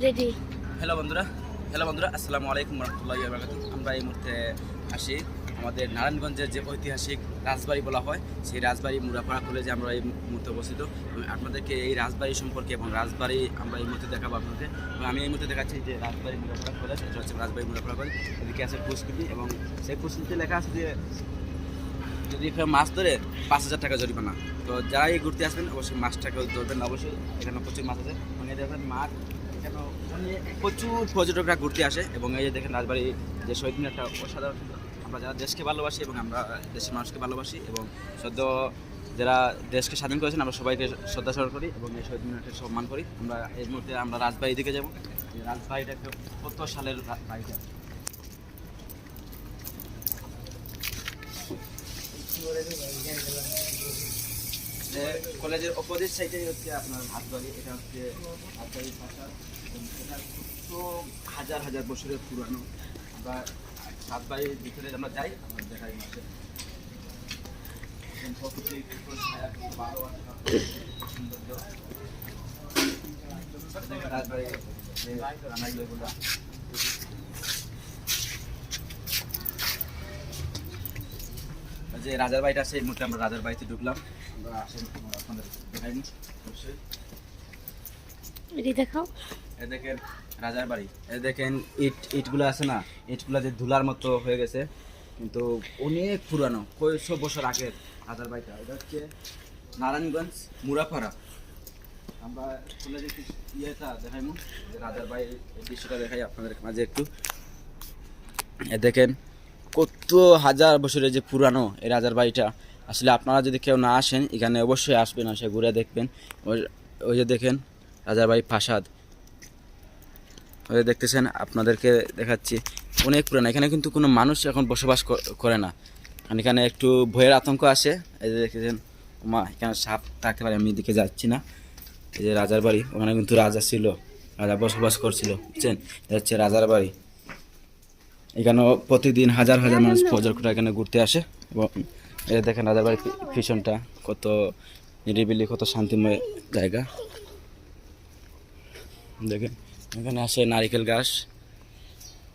Ready. Hello বন্ধুরা, আসসালামু আলাইকুম রহমতুল্লাহি ওয়া বারাকাতুহু। আমরা এই মুহূর্তে আসি আমাদের নারায়ণগঞ্জের যে ঐতিহাসিক রাজবাড়ি বলা হয়, সেই রাজবাড়ি মুরাপাড়া কলেজে আমরা এই মুহূর্তে অবস্থিত। এবং আপনাদেরকে এই রাজবাড়ি সম্পর্কে এবং রাজবাড়ি আমরা এই মুহূর্তে দেখাবো আপনাদের। এবং আমি এই মুহূর্তে দেখাচ্ছি যে রাজবাড়ি মুরাপাড়া কলেজ, এটা হচ্ছে রাজবাড়ি মুরাপাড়া কলেজ। এদিকে আছে পুষ্কৃতি এবং সেই পুষ্কৃতিতে লেখা আছে যে যদি কেউ মাছ ধরে 5,000 টাকা জরিমানা। তো যারাই ঘুরতে আসবেন অবশ্যই মাছটাকে ধরবেন না, অবশ্যই এখানে প্রচুর মাছ আছে। এবং এই দেখবেন মাছ এখানে প্রচুর পর্যটকরা ঘুরতে আসে। এবং এই যে দেখেন রাজবাড়ি যে শহীদ মিনারটা অসাধারণ। আমরা যারা দেশকে ভালোবাসি এবং আমরা দেশের মানুষকে ভালোবাসি এবং সদ্য যারা দেশকে স্বাধীন করেছেন আমরা সবাইকে শ্রদ্ধা স্মরণ করি এবং এই শহীদ মিনারকে সম্মান করি। আমরা এই মুহূর্তে আমরা রাজবাড়ি দিকে যাবো। রাজবাড়িটা কত সালের বাড়িটা, কলেজের অপোজিট সাইডে হচ্ছে আপনার হাতবাড়ি। এটা হচ্ছে হাতবাড়ির ভাষা এবং এটা তো হাজার হাজার বছরের পুরানো। আমরা হাতবাড়ির ভিতরে আমরা যাই, আমরা দেখাই মাসে রাজবাড়ি যে রাজার বাড়িটা আছে। এই মুহূর্তে আমরা রাজার বাড়িতে ঢুকলাম। আমরা আসেন আপনাদের দেখাই অবশ্যই। রেডি দেখাও। এই দেখেন রাজার বাড়ি, এই দেখেন ইটগুলো আছে না, ইটগুলো যে ধুলার মতো হয়ে গেছে, কিন্তু অনেক পুরানো, কয়েকশো বছর আগের রাজার বাড়িটা। এটা হচ্ছে নারায়ণগঞ্জ মুরাপাড়া। আমরা ইয়েটা দেখাই রাজার বাড়ির দৃশ্যটা দেখাই আপনাদের মাঝে একটু। এ দেখেন কত হাজার বছরের যে পুরানো এই রাজার বাড়িটা। আসলে আপনারা যদি কেউ না আসেন এখানে অবশ্যই আসবেন, আসে ঘুরে দেখবেন। ওই যে দেখেন রাজার বাড়ি প্রাসাদ, ওই যে দেখতেছেন, আপনাদেরকে দেখাচ্ছি অনেক পুরানো। এখানে কিন্তু কোনো মানুষ এখন বসবাস করে না, এখানে একটু ভয়ের আতঙ্ক আসে। এই যে দেখতেছেন মা, এখানে সাপ থাকতে পারে, আমি এদিকে যাচ্ছি না। এই যে রাজার বাড়ি, ওখানে কিন্তু রাজা ছিল, রাজা বসবাস করছিল, বুঝছেন। এটা হচ্ছে রাজার বাড়ি। এখানেও প্রতিদিন হাজার হাজার মানুষ পর্যটকরা এখানে ঘুরতে আসে। এবং এই দেখেন রাজার বাড়ির পিছনটা কত নিরিবিলি, কত শান্তিময় জায়গা। দেখেন এখানে আসে নারিকেল গাছ।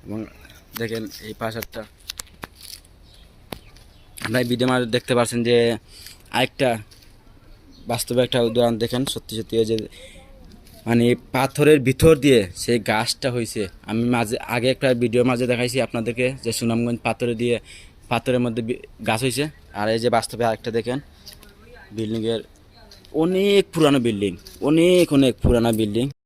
এবং দেখেন এই প্রাসাদটা আপনার ভিডিও মাঝে দেখতে পাচ্ছেন যে আরেকটা বাস্তবে একটা উদাহরণ দেখেন। সত্যি সত্যি যে মানে পাথরের ভিতর দিয়ে সেই গাছটা হয়েছে। আমি আগে একটা ভিডিওর মাঝে দেখাইছি আপনাদেরকে যে সুনামগঞ্জ পাথরের মধ্যে গাছ হয়েছে। আর এই যে বাস্তবে আরেকটা দেখেন বিল্ডিংয়ের, অনেক পুরানো বিল্ডিং, অনেক পুরানো বিল্ডিং।